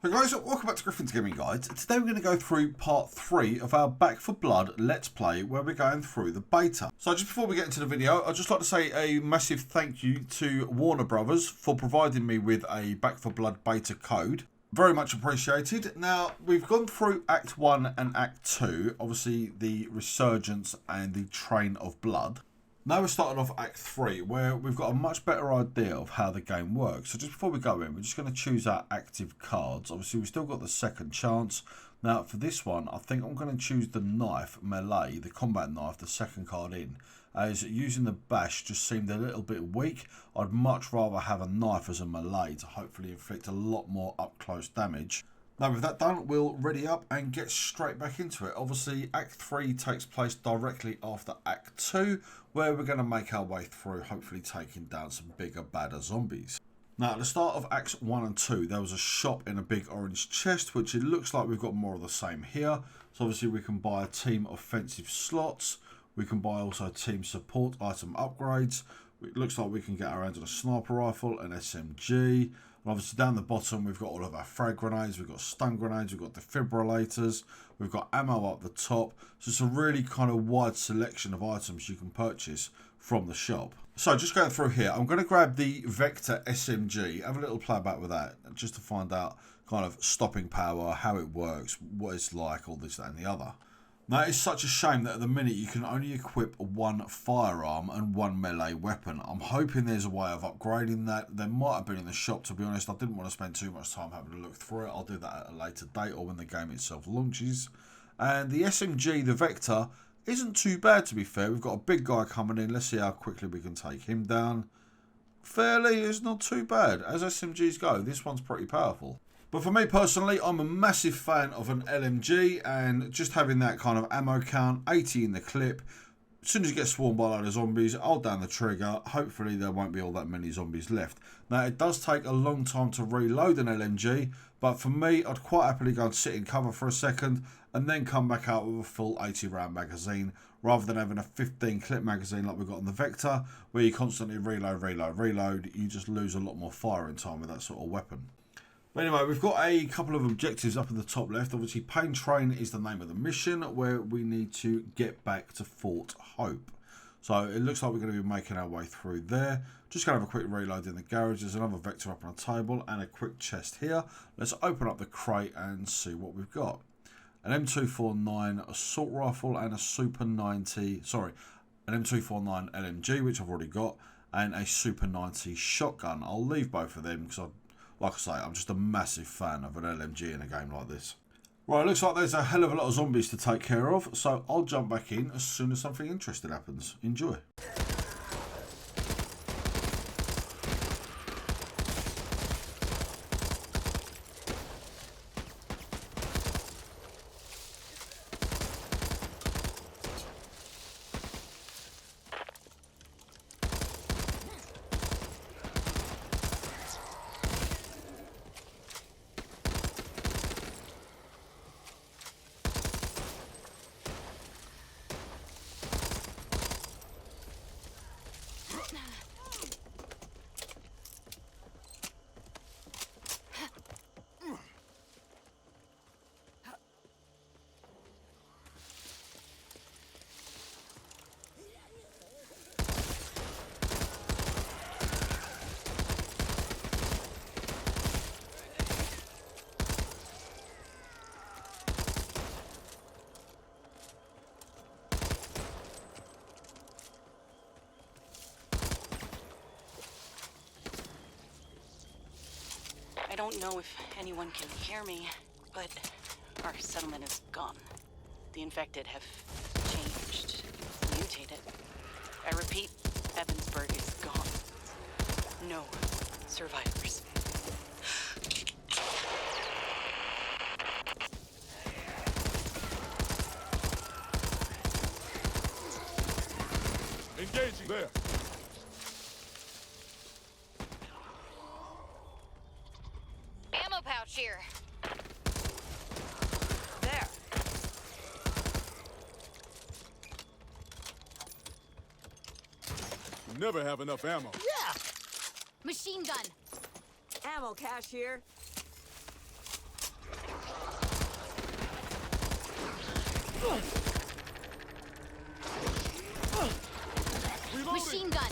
Hey guys, welcome back to Griffin's Gaming Guides. Today we're going to go through part 3 of our Back 4 Blood Let's Play, where we're going through the beta. So just before we get into the video, I'd just like to say a massive thank you to Warner Brothers for providing me with a Back 4 Blood beta code. Very much appreciated. Now, we've gone through Act 1 and Act 2, obviously the Resurgence and the Train of Blood. Now we're starting off Act 3, where we've got a much better idea of how the game works. So just before we go in, we're just going to choose our active cards. Obviously, we've still got the second chance. Now, for this one, I think I'm going to choose the knife, melee, the combat knife, the second card in. As using the bash just seemed a little bit weak. I'd much rather have a knife as a melee to hopefully inflict a lot more up-close damage. Now with that done, we'll ready up and get straight back into it. Obviously, Act 3 takes place directly after Act 2, where we're going to make our way through, hopefully taking down some bigger, badder zombies. Now, at the start of Acts 1 and 2, there was a shop in a big orange chest, which it looks like we've got more of the same here. So obviously we can buy team offensive slots. We can buy also team support item upgrades. It looks like we can get our hands on a sniper rifle, an SMG. And obviously down the bottom we've got all of our frag grenades, we've got stun grenades, we've got defibrillators, we've got ammo up the top. So it's a really kind of wide selection of items you can purchase from the shop. So just going through here, I'm going to grab the Vector SMG, have a little play about with that, just to find out kind of stopping power, how it works, what it's like, all this, that and the other. Now, it's such a shame that at the minute you can only equip one firearm and one melee weapon. I'm hoping there's a way of upgrading that. There might have been in the shop, to be honest. I didn't want to spend too much time having to look through it. I'll do that at a later date or when the game itself launches. And the SMG, the Vector, isn't too bad, to be fair. We've got a big guy coming in. Let's see how quickly we can take him down. Fairly, it's not too bad. As SMGs go, this one's pretty powerful. But for me personally, I'm a massive fan of an LMG, and just having that kind of ammo count, 80 in the clip. As soon as you get swarmed by a load of zombies, hold down the trigger. Hopefully there won't be all that many zombies left. Now, it does take a long time to reload an LMG, but for me, I'd quite happily go and sit in cover for a second and then come back out with a full 80 round magazine, rather than having a 15 clip magazine like we've got on the Vector, where you constantly reload. You just lose a lot more firing time with that sort of weapon. But anyway, we've got a couple of objectives up in the top left. Obviously, Pain Train is the name of the mission, where we need to get back to Fort Hope. So it looks like we're going to be making our way through there. Just going to have a quick reload in the garage. There's another Vector up on a table and a quick chest here. Let's open up the crate and see what we've got. An M249 assault rifle and a Super 90, sorry, an M249 LMG, which I've already got, and a Super 90 shotgun. I'll leave both of them because like I say, I'm just a massive fan of an LMG in a game like this. Right, it looks like there's a hell of a lot of zombies to take care of, so I'll jump back in as soon as something interesting happens. Enjoy. I don't know if anyone can hear me, but our settlement is gone. The infected have changed, mutated. I repeat, Evansburg is gone. No survivors. Engaging there. Ammo pouch here. There. You never have enough ammo. Machine gun. Ammo cache here. Machine gun.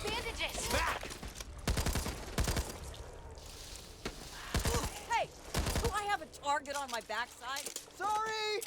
Bandages. Back! Hey, do I have a target on my backside? Sorry!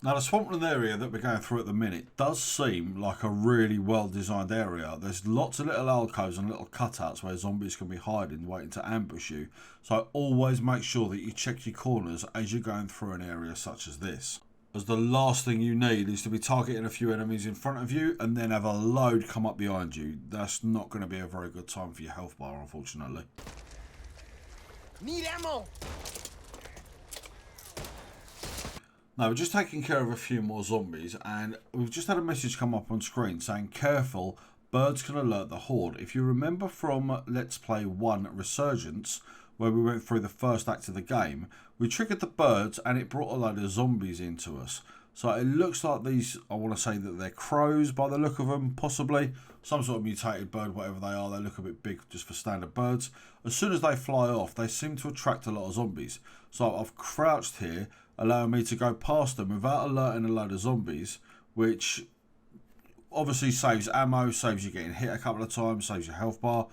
Now the swampland area that we're going through at the minute does seem like a really well designed area. There's lots of little alcoves and little cutouts where zombies can be hiding waiting to ambush you. So always make sure that you check your corners as you're going through an area such as this, as the last thing you need is to be targeting a few enemies in front of you and then have a load come up behind you. That's not going to be a very good time for your health bar, unfortunately. Need ammo! Now we're just taking care of a few more zombies and we've just had a message come up on screen saying careful, birds can alert the horde. If you remember from Let's Play 1 Resurgence, where we went through the first act of the game, we triggered the birds and it brought a load of zombies into us. So it looks like these, I want to say that they're crows by the look of them, possibly. Some sort of mutated bird, whatever they are. They look a bit big just for standard birds. As soon as they fly off, they seem to attract a lot of zombies. So I've crouched here, allowing me to go past them without alerting a load of zombies, which obviously saves ammo, saves you getting hit a couple of times, saves your health bar,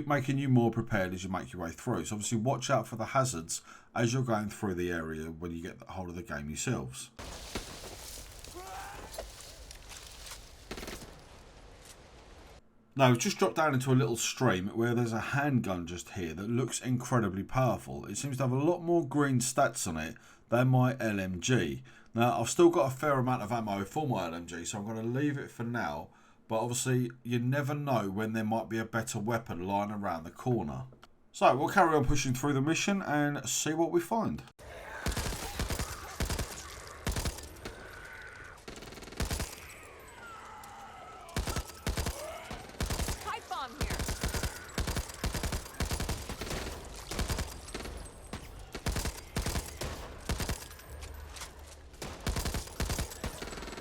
making you more prepared as you make your way through. So obviously watch out for the hazards as you're going through the area when you get the hold of the game yourselves. Now we've just dropped down into a little stream where there's a handgun just here that looks incredibly powerful. It seems to have a lot more green stats on it than my LMG. Now I've still got a fair amount of ammo for my LMG, so I'm going to leave it for now. But obviously you never know when there might be a better weapon lying around the corner. So we'll carry on pushing through the mission and see what we find. Pipe bomb here.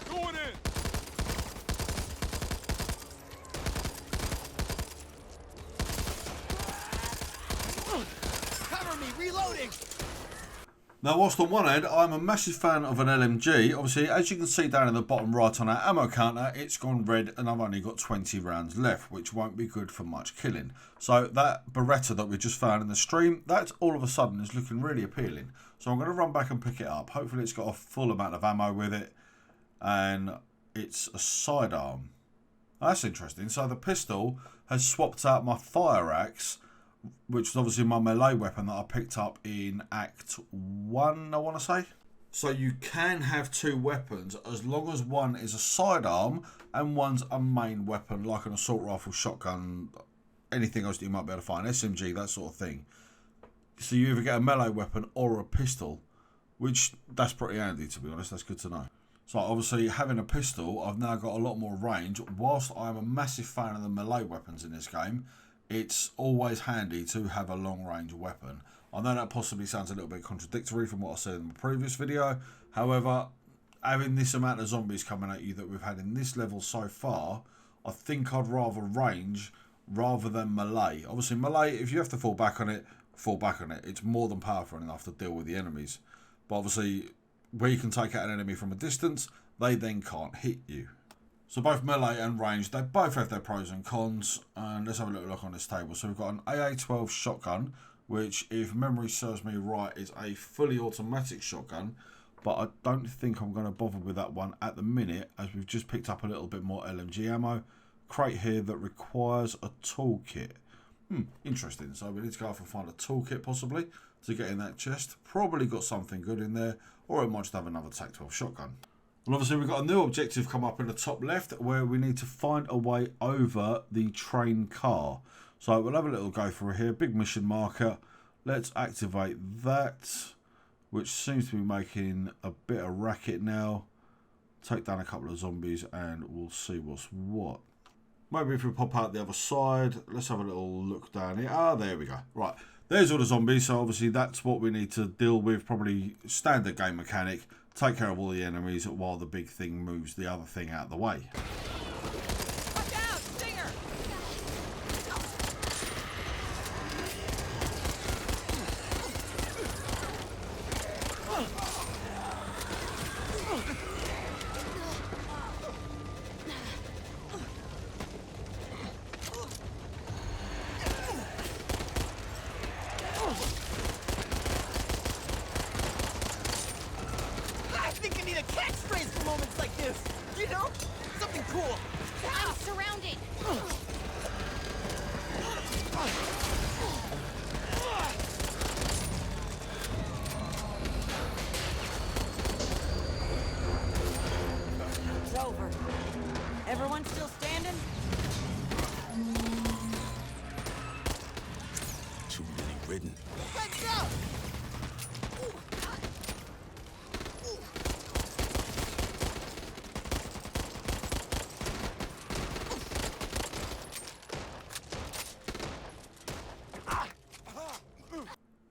Going in! Cover me! Reloading! Now whilst on one end I'm a massive fan of an LMG, obviously as you can see down in the bottom right on our ammo counter it's gone red and I've only got 20 rounds left, which won't be good for much killing. So that Beretta that we just found in the stream, that all of a sudden is looking really appealing. So I'm going to run back and pick it up. Hopefully it's got a full amount of ammo with it and it's a sidearm. That's interesting. So the pistol has swapped out my fire axe, which is obviously my melee weapon that I picked up in Act 1, I want to say. So you can have two weapons as long as one is a sidearm and one's a main weapon, like an assault rifle, shotgun, anything else that you might be able to find, SMG, that sort of thing. So you either get a melee weapon or a pistol, which that's pretty handy, to be honest. That's good to know. So obviously having a pistol, I've now got a lot more range. Whilst I'm a massive fan of the melee weapons in this game, it's always handy to have a long range weapon. I know that possibly sounds a little bit contradictory from what I said in the previous video. However, having this amount of zombies coming at you that we've had in this level so far, I think I'd rather range rather than melee. Obviously melee, if you have to fall back on it, fall back on it. It's more than powerful enough to deal with the enemies. But obviously, where you can take out an enemy from a distance, they then can't hit you. So both melee and range, they both have their pros and cons. And let's have a little look on this table. So we've got an AA-12 shotgun, which, if memory serves me right, is a fully automatic shotgun. But I don't think I'm going to bother with that one at the minute, as we've just picked up a little bit more LMG ammo. Crate here that requires a toolkit. Interesting. So we need to go off and find a toolkit possibly to get in that chest. Probably got something good in there, or it might just have another TAC-12 shotgun. And obviously we've got a new objective come up in the top left where we need to find a way over the train car. So we'll have a little go through here. Big mission marker. Let's activate that, which seems to be making a bit of racket now. Take down a couple of zombies and we'll see what's what. Maybe if we pop out the other side, let's have a little look down here. Ah, there we go. Right, there's all the zombies. So obviously that's what we need to deal with. Probably standard game mechanic. take care of all the enemies while the big thing moves the other thing out of the way. Watch out, Stinger! I think I need a catchphrase for moments like this. You know? Something cool. I'm surrounded. It's over. Everyone still standing? Too many ridden. Let's go!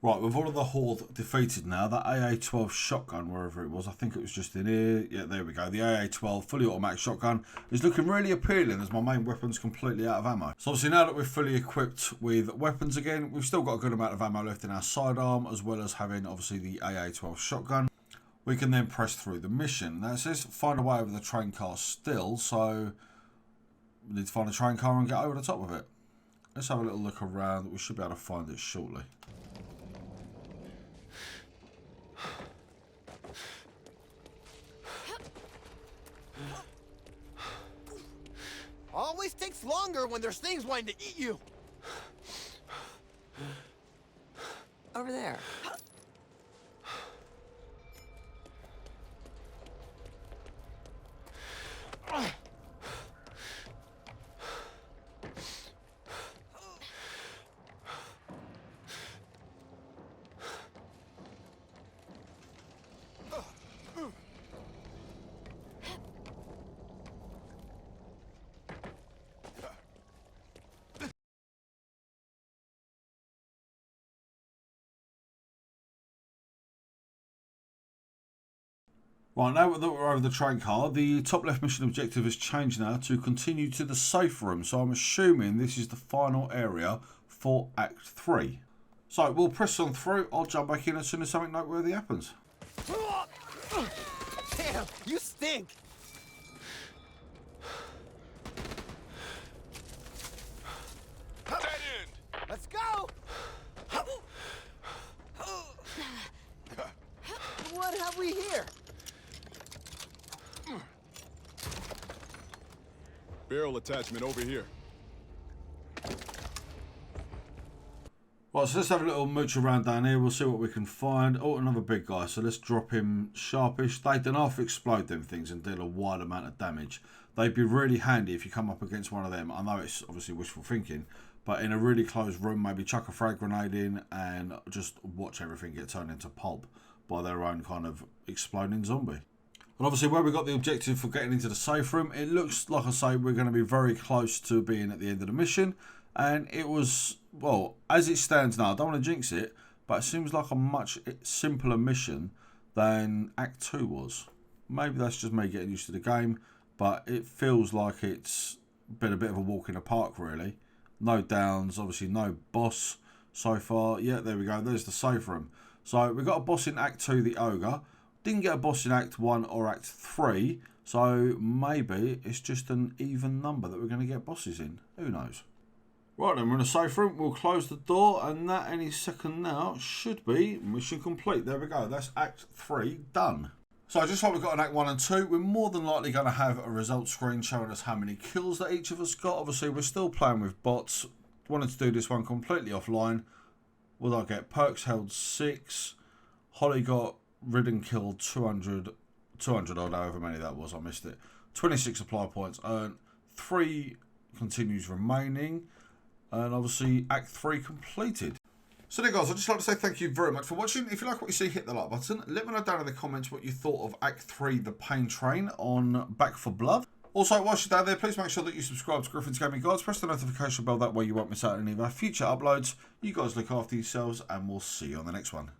Right, with all of the Horde defeated now, that AA-12 shotgun, wherever it was, I think it was just in here. Yeah, there we go. The AA-12 fully automatic shotgun is looking really appealing as my main weapon's completely out of ammo. So obviously now that we're fully equipped with weapons again, we've still got a good amount of ammo left in our sidearm, as well as having obviously the AA-12 shotgun. We can then press through the mission. Now it says find a way over the train car still, so we need to find a train car and get over the top of it. Let's have a little look around. We should be able to find it shortly. Always takes longer when there's things wanting to eat you. Over there. Right, now that we're over the train car, the top left mission objective has changed now to continue to the safe room. So I'm assuming this is the final area for Act 3. So we'll press on through. I'll jump back in as soon as something noteworthy happens. Damn, you stink. Dead end. Let's go. What have we here? Barrel attachment over here. Right, so let's have a little mooch around down here. We'll see what we can find. Oh, another big guy. So let's drop him sharpish. They don't half explode them things and deal a wide amount of damage. They'd be really handy if you come up against one of them. I know it's obviously wishful thinking, but in a really closed room, maybe chuck a frag grenade in and just watch everything get turned into pulp by their own kind of exploding zombie. And obviously where we got the objective for getting into the safe room, it looks like I say we're going to be very close to being at the end of the mission. And it was, well, as it stands now, I don't want to jinx it, but it seems like a much simpler mission than Act 2 was. Maybe that's just me getting used to the game, but it feels like it's been a bit of a walk in the park, really. No downs, obviously no boss so far. Yeah, there we go, there's the safe room. So we got a boss in Act 2, the Ogre. Didn't get a boss in Act 1 or Act 3, so maybe it's just an even number that we're going to get bosses in. Who knows? Right then, we're in a safe room. We'll close the door, and that any second now should be mission complete. There we go. That's Act 3 done. So just like we've got in Act 1 and 2, we're more than likely going to have a results screen showing us how many kills that each of us got. Obviously, we're still playing with bots. Wanted to do this one completely offline. What did I get? Perks held 6. Holly got ridden killed 200 odd, however many that was. I missed it. 26 supply points earned. 3 continues remaining. And obviously Act 3 completed. So there guys, I'd just like to say thank you very much for watching. If you like what you see, hit the like button. Let me know down in the comments what you thought of Act 3, The Pain Train on Back 4 Blood. Also, whilst you're down there, please make sure that you subscribe to Griffin's Gaming Guides. Press the notification bell, that way you won't miss out on any of our future uploads. You guys look after yourselves, and we'll see you on the next one.